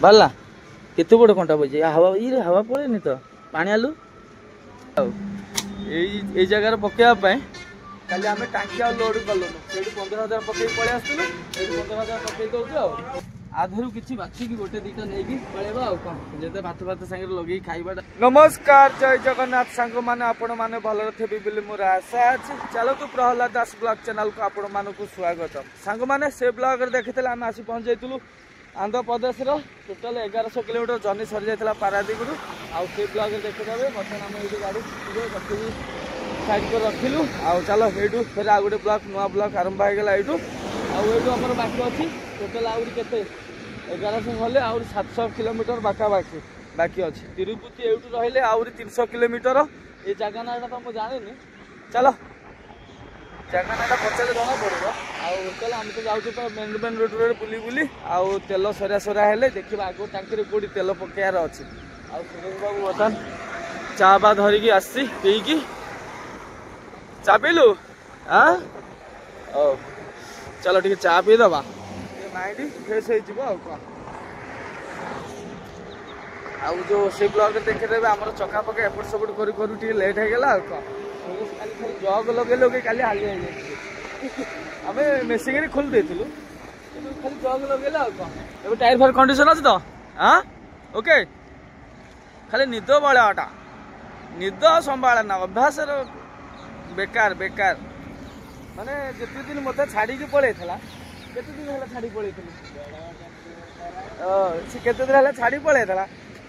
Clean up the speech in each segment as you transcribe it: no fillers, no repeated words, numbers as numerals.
बाला केते बड़ कंटा बजे हवा ये हवा पड़ेनि तो पानी आलू ये जगार पकड़ा काली आम टांकी लोड कलुन से 15,000 पकई पलि आसलु 15,000 पकई दौर आधर किसी बाछिकी गोटे दीटा नहीं पलैबा जिते भात भात सागर लगे खाइबा। नमस्कार जय जगन्नाथ सांग मैंने आपण मैंने भल थे बोली मोर आशा अच्छी। चलतु प्रहलाद दास ब्लॉग चैनल को आपण मानक स्वागत। सांग मैंने से ब्लॉग देखी आम आसी पहुंच जाइलु Andhra Pradesh total 1100 kilometre journey सरी जाता पारादीप आउ से ब्लॉग देखिदेवे। बर्तमान आम ये गाड़ी रखी साइड कर रखिलु चलो ये फिर आ गए ब्लॉक नुआ ब्लॉक आरंभ होगा यूँ आम बाकी अच्छी टोटाल आउरी केते 1100 गले आउरी 700 किलोमीटर बाकी बाकी अच्छी। तिरुपति एवं रही आउरी 300 किलोमीटर ये जगह ना तो मुझे जानी। चलो जगह ना पचारे जना पड़ो आल आम तो जाऊँ मेन रोड बुली बुली आउ तेल सरिया सरिया हेले देखा आग टांकी कौटी तेल पकेयार अच्छी। आउ सुरेश बाबू बर्तमान चा बा धरिकी आसी पीकी चा पीलु हाँ चलो ठीक चा पीदबा माइंड फ्रेश हो आउ जो से ब्लॉग देखिदेवे आम चका पका एपट सपट कर लेट होगा खाली जग लगे लगे काली हाली आम मेसिन खोल देलु खाली जग लगे टायर फायर कंडीशन अच्छी तो हाँ ओके खाली निद बड़ा निद संभाला ना अभ्यास बेकार बेकार माने जिते दिन मत छाड़ी पड़े केते दिन है छाड़ी पड़े केते दिन है छाड़ी पड़े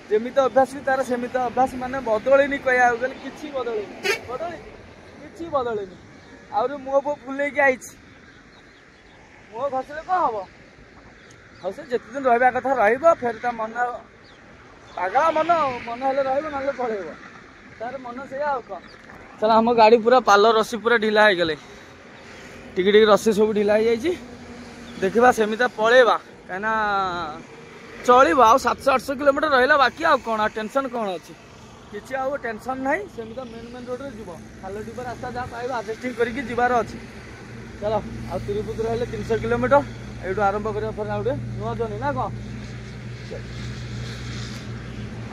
जमी अभ्यास भी तार सेमित अभ्यास माने बदलनी कह गले कि बदलनी आउरी मुह फो फुल आई मुह घसले कौन हम हाँ से जिते दिन रहा कथा फिर मन पागला मन मन हेल्ले ना पड़ेब तार मन से चल आम गाड़ी पूरा पाल रसी पूरा ढिला हो गले टिके रसी सब ढिला हो जाए देखा सेमिता पलैबा कहीं चलो आ 700-800 किलोमीटर रहा बाकी आ कौन टेंशन कौन अच्छी किसी आ टेंशन ना सेमिता मेन रोड जीव खाल टीपर रास्ता जहाँ पाइब आडजस्टिंग करके जीवार अच्छी। चलो आ तिरुपति रही 300 किलोमीटर ये आरंभ कर गोटे नुआ जर्नी ना कौन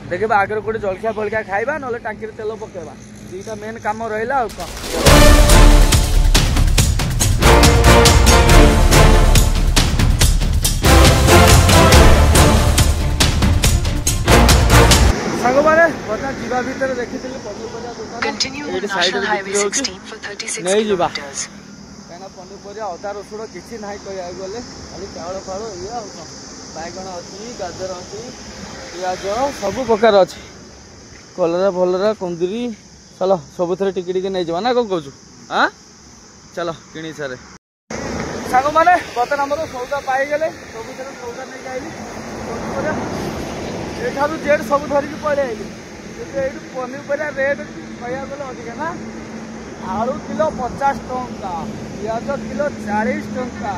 देखा आगे कौटे जलखिया फलखिया खाइबा ना टांकी तेल पकेबा दीटा मेन काम रहा सांग मैंने बर्तमान जीवा भितर देखी नहीं जीवा कहीं पनीपरिया अदा रसुण किसी ना कह गले खाली चाउल फाड़ ये बैगण अच्छी गाजर अच्छी पिज सब प्रकार अच्छी कलरा फलरा कुंदरी चलो सब थे टिके नहीं जावा ना कौन कौचु हाँ चलो कि सारे सांग मैंने बर्तमान आम सौदा पाईगले सब सौदा नहीं आईली एठारू जेड सब धरिकी पड़े आइली ये पनीपरिया रेट कह गले अधिका ना आलू किलो 50 टंका पिज किलो 40 टंका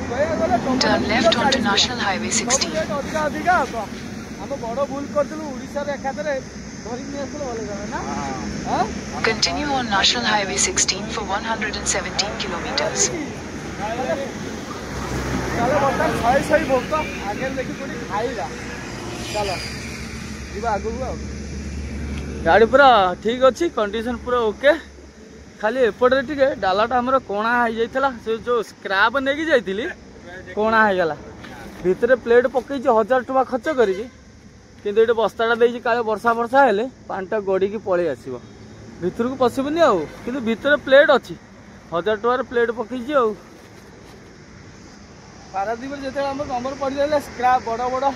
कह गले अधिका अधिका आम बड़ भूल करूँ ओडिशा एकादे धरिकी आसल भल जाए ना। Continue on National Highway 16 for 117 kilometers. चलो बर्तमान शहे भोक आगे देखी कौटी खाइला चलो जी आगू गाड़ी पूरा ठीक अच्छी कंडीशन पूरा ओके खाली एपटे टे डालाटा आमर कोणा हो जाता से जो स्क्राप नहीं जाइली कोणा हो गला भितर प्लेट पकई 1000 टका खर्च करी किंतु ये बस्ताटा दे काले वर्षा वर्षा हेले पानीटा गड़ी पलि आसो भितर को पशुनि आउ कि भितर प्लेट अच्छी 1000 टकर प्लेट पकई पारादीप जो नंबर पड़ जाए स्क्राप बड़ बड़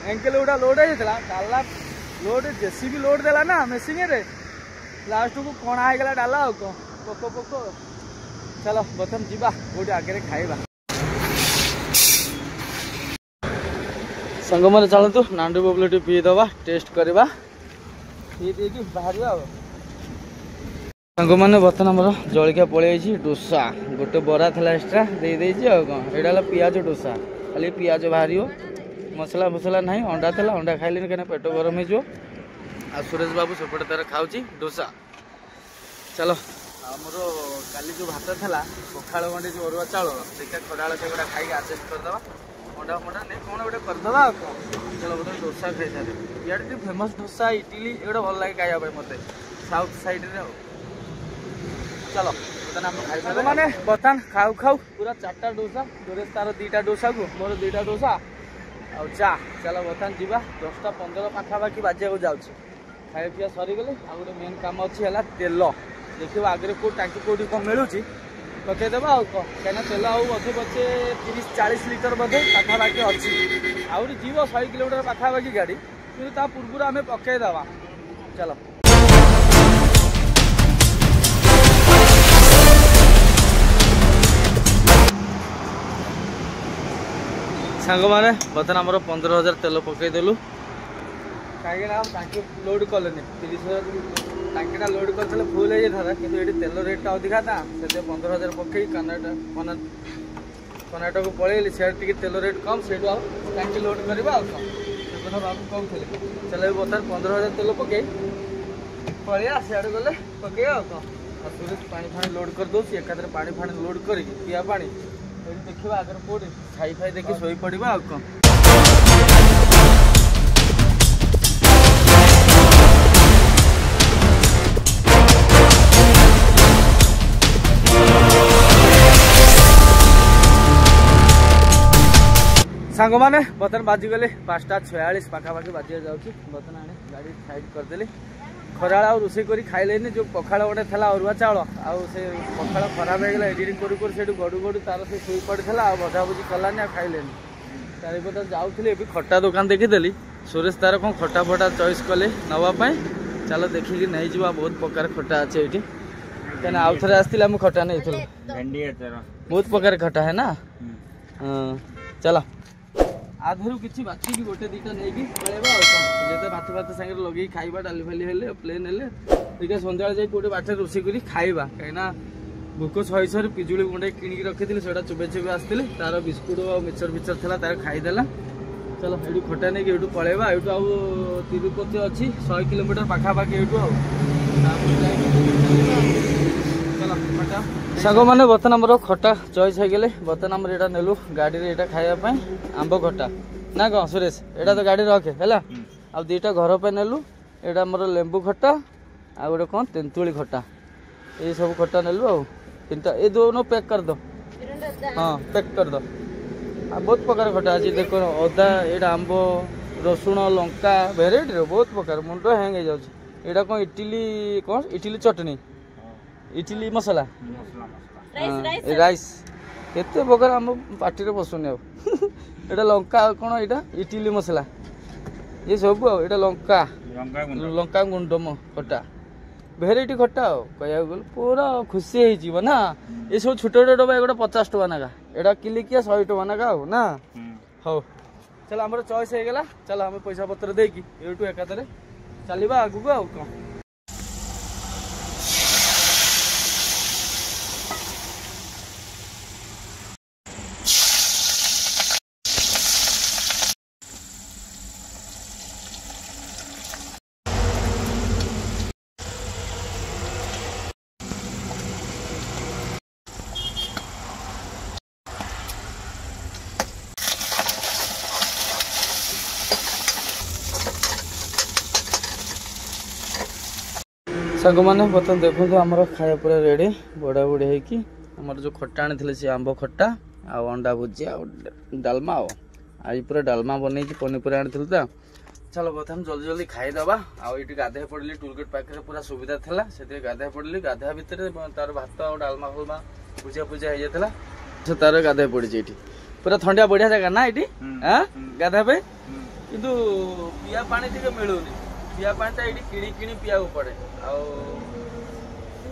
एंकेल गुड़ा लोड होता डाला लोड जेसीबी लोड देला ना मेसीन रे लास्ट को कणा होगा डाला पोक पोक चलो बर्तमान जीवा गोटे आगे खाइबा संग मैंने चलतु नांडू बबुल पीदबा टेस्ट करवा पी दे बाहर सांग मैंने बर्तमान आम जलखिया पलि डोसा गोटे बरा था एक्सट्रा दे कौन यहाँ पिज डोसा खाली पिज बाहर मसला फसला ना अंडा था अंडा खाइल कहीं पेट गरम हो सुरेश बाबू सेपटे तार खाऊँ डोसा। चलो आमर काली जो भात था पखाड़ गंडे जो अरुआ चाउल देखा खड़ा से खाई आडजस्ट करदे अंडा फंडा नहीं कौन गोटे करदे चलो बोतल डोसा खाई सारे इे फेमस डोसा इडली एगुटा भल लगे खाया मत साउथ साइड रे चलो बर्तमान मैंने बर्तमान खाऊ खाऊ पूरा 4टा डोसा सुरेश तार 2टा डोसा को मोर 2टा डोसा आ चा चलो बर्तमान जीवा 10टा 15 पाखापाखि बाजिया को जाऊँ खाଇବା ପିଇବା ସରିଗଲେ ଆଉ ଗୋଟେ ମେନ୍ କାମ ଅଛି ହେଲା ତେଲ ଦେଖିବା ଆଗରେ କେଉଁ ଟାଙ୍କି କେଉଁଠି କ'ଣ ମିଳୁଛି ପକେଇଦେବା ଆଉ କ'ଣ କାହିଁକିନା ତେଲ ଆଉ ବୋଧେ ପଛେ 30-40 ଲିଟର ବୋଧେ ପାଖାପାଖି ଅଛି ଆହୁରି ଯିବ 100 କିଲୋମିଟର ପାଖାପାଖି ଗାଡ଼ି କିନ୍ତୁ ତା ପୂର୍ବରୁ ଆମେ ପକେଇଦେବା ଚାଲ ସାଙ୍ଗମାନେ ବର୍ତ୍ତମାନ ଆମର 15,000 ତେଲ ପକେଇଦେଲୁ कहीं टांकी लोड कले 30,000 टांकीटा लोड कर फुल हो जाता कि ये तेल रेटा अधिका था से 15,000 पकई कर्नाटक को पलैली से तेल रेट कम से टांकी लोड करवा कथा बाबू कहते चलो बर्तमान 15,000 तेल पकई पलिया सियाड़े गले पकई सुरेश पानी फाणी लोड कर दूसरी एकाधर पानी फाणी लोड कर पिया पा देखा आगे कौटे छाई फाई देखी शोई पड़ा आ कौन सांग मैंने बर्तमान बाजिगले 5:46 पाखापाखि बाजिया जाऊँगी बर्तमान आने गाड़ी साइड करदेली खरा रोषे कर खाइलेनि जो पखाड़ गोटे था अरुआ चाउल आउ से पखाड़ खराब हो गला एडिटिंग करू से गड़ू गड़ू तार से शुई पड़ा भजाभुजी कलानी खाइलेनि चारिपट जाऊँगी ए खट्टा दुकान देखीदेली सुरेश तार कौन खट्टा फटा चॉइस कले नापी चलो देखिकी नहीं जा बहुत प्रकार खट्टा अच्छे ये कहीं आउ थे आसती खट्टा नहीं बहुत प्रकार खट्टा है ना चलो आधर किसी बाछी गोटे 2टा नहीं पलैबा जो भात भात सागर लगे खाइबा डाली फाली हेले प्लेन हेले देखिए सन्ध्या जाए गोटे बाटे रोषे कर खाइबा कहीं भोक सही पिजुली गुंडे किणिकी रखी से चुबे चुबे आसती तार बिस्कुट और मिक्सर फिक्सर था तार खाईदेला चलो ये खटा नहीं ये पलैबा ये आउ तिरुपति अच्छी 100 किलोमीटर पाखापाखि ये सांग मैंने बर्तमान आमर खटा चॉइस हो गले बर्तमान आम यहाँ नेलु गाड़ी में खायापी आंब खटा ना कौन सुरेश यहाँ तो गाड़ी रखे है आ 2टा घर पे नेलु यहाँ आमर लेंबू खटा आ गोटे कौन तेंतुली खटा ये सब खटा नेलु आ 3टा ये दोनों पैक कर दो हाँ पैक कर दो बहुत प्रकार खटा अच्छी देख अदा यहाँ आंब रसुण लंका भेराइटी बहुत प्रकार मुंड हैंग हो जाए यहाँ कौन इडली चटनी इडली मसला राइस केते प्रकार आम पार्टी बसुनी आटा लंका कौन यहाँ इडली मसला ये सब आटा लंका लंका गुंड खटा भेराइटी खटा कह पूरा खुशी हो ना ये सब छोट छोट डबा एगोटे 50 टका नागा एटा किलिकिया 100 टका नागा ना हो चलो आम चॉइस हो गला चलो आम पैसा पत्र देकी यूट्यूब एकादरे चलवा आगू आ कौन सांग मैंने बर्तमान देखो आमर खाया पूरा रेडी बड़ा बुढ़ी होगी आमर जो खट्टा आनी से आंब खट्टा आ अंडा भुजिया डालमा आज पूरा डालमा बन पनीपरिया आनी तो चलो बर्तमान जल्दी जल्दी खाईदबा आठ गाधे पड़ी टोलगेट पाखे पूरा सुविधा था से गाधे पड़ी गाधा भितर तार भात डालमा फालमा पूजा पूजा हो जाता से तार गाधे पड़ी ये पूरा थंडिया बढ़िया जगह ना ये गाधा किंतु पिया पानी टे मिलूनी पिया पाटा ये किणी किणी पिया पड़े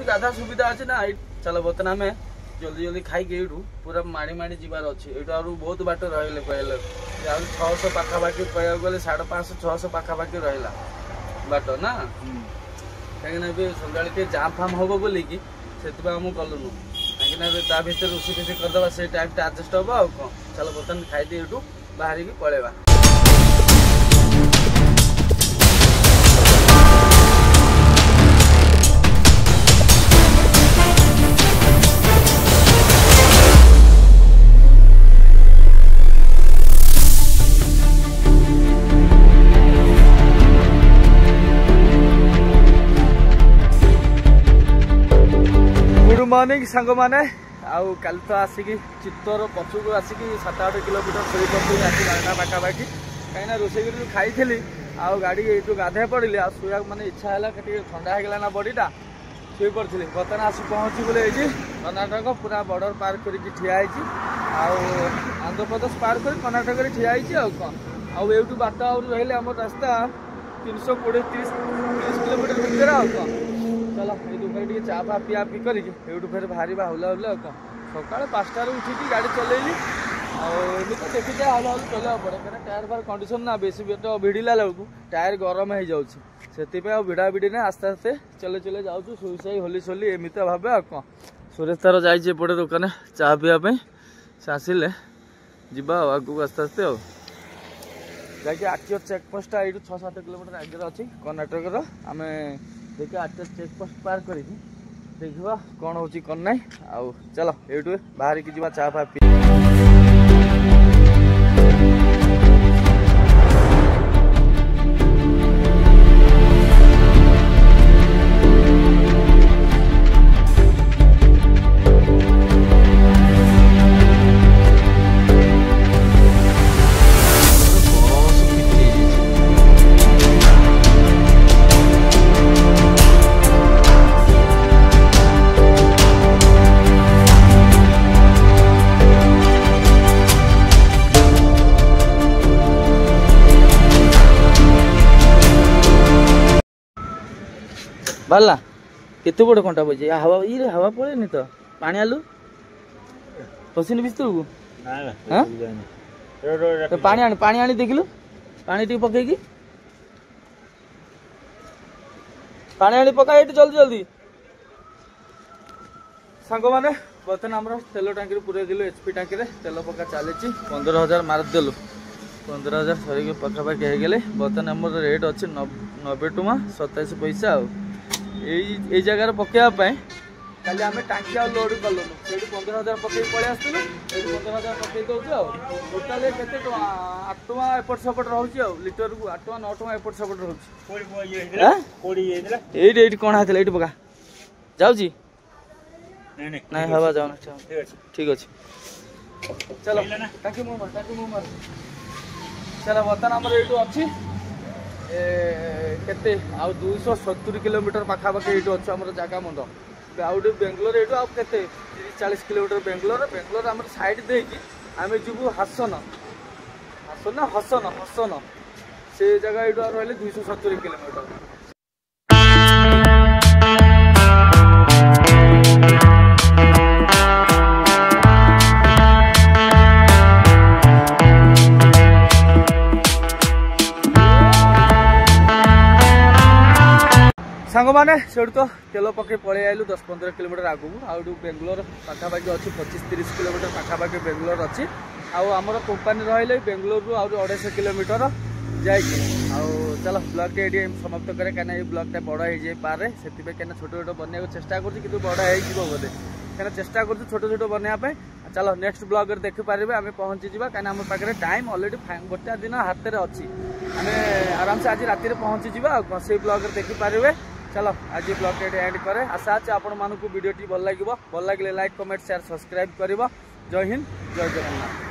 गाधा सुविधा अच्छे ना चलो बर्तमान आम जल्दी जल्दी खाई पूरा माणी माणी जीवार अच्छे ये बहुत बाट रही कहले 600 पाखापाखि कह गले 550-600 पाखापाखि रहा बाट ना कहीं सन्ध्या जाम फाम हम बोलिकी से गलुनु कहीं भर रोषे फीसे करदे से टाइम एडजस्ट हम आ कौन चलो बर्तमान खाई ये बाहर की पलैबा मॉर्निंग सांग मैंने आउ कल तो आसिक चित्तर पछुक आसिक 7-8 किलोमीटर शोई पड़ी रात 12टा पाखापाखि कहीं रोषे कर खाई आउ गाड़ी ये गाधे पड़ी आ शुआ मैंने इच्छा है ठंडा होगा ना बडीटा शुई पड़ी बर्तमान आस पहुँची बोले ये कर्णाटक पूरा बॉर्डर पार करके ठिया आंध्र प्रदेश पार कर कर्णाटक ठिया कौन आउ बाट रही आम रास्ता 320-30 किलोमीटर भितर आ कौन चलो ये चा फा पिया पी करके फिर बाहर हुला हुला कौन सका 5टार उठिकी गाड़ी चलैली तो देखी जाए हल हल चलवा पड़े क्या टायर फायर कंडीशन ना बेसी तो भिड़ला बेलू टायर गरम हो जाऊँगी से भिड़ा भिड़ी ना आस्ते आस्ते चले चले जाऊँ शुई साई होली सोली एमती भावे आ कौन सुरेश तार जापटे दुकान चा पीवाई से आसिले जा आगू आस्ते आस्ते जाकि आरटीओ चेकपोस्टा ये 6-7 किलोमीटर आगे अच्छी कर्णाटक आम देखिए आरटीओ चेकपोस्ट पार कर देखा कौन हो कौन ना आउ चलो ये बाहर की जा चा फा पी बाला केते बड़ कंटा बजे हवा ये हवा पड़ेनि तो पानी आलू पसिन भितर को पानी आनी देखिलु पानी टी पकईकी पानी आनी पका जल्दी जल्दी सांग मैंने बर्तमान आम तेल टांकी पूरे दिलु एचपी टांकी तेल पका चली 15,000 मारिदेलु 15,000 सर पखापाखि हो गले बर्तमान आम रेट अच्छे 90 टଙ୍କା 27 पैसा ये जगार पकड़ा कल आम टांकी लोड कलुन से 15,000 पकई पलि आसलु 15,000 पकई दौर टोटाल केते 8 टଙ୍କା एपट सेपट रोचे लिटर को 8 टଙ୍କା 9 टଙ୍କା एपट सेपट रोचे ये कौन है ये पका जाऊँगी नहीं हवा जाऊना ठीक अच्छे चलो टांकी मुँह चलो बर्तमान आम ये अच्छी केते आ 270 किलोमीटर पाखापाखि ये अच्छे आम जगह मंद आउट बेंगलोर ये आते 30-40 किलोमीटर बेंगलोर आम साइड देकी आम जीवु हासन हसन से जगह ये रही 270 किलोमीटर सांग मैंने से तो तेल पकई पलि आलु 10-15 किलोमीटर आगू आउ बेंगलोर पाखापाखि अच्छी 25-30 किलोमीटर पाखापाखि बेंगलोर अच्छी आमर कंपानी रही बेंगलोर रु आउ 250 किलोमीटर जाइए चलो ब्लॉग ये समाप्त करे कहीं ब्लॉगटा बड़ हो पारे से छोट छोट बनने चेष्टा कर बड़ हो बोले क्या चेष्टा कर छोट छोट बनवाई चलो नेक्स्ट ब्लॉग देखिपारे आम पहुँची जावा कहीं आम पाखे टाइम अलरेडी 1 दिन हाथ में अच्छी आम आराम से आज राति पहुँची जावा से ब्लॉग देखिपारे चलो आज ब्लॉग एंड करे आशा अच्छे आपण मानक वीडियो भल लगे लाइक कमेंट शेयर सब्सक्राइब कर जय हिंद जय जगन्नाथ।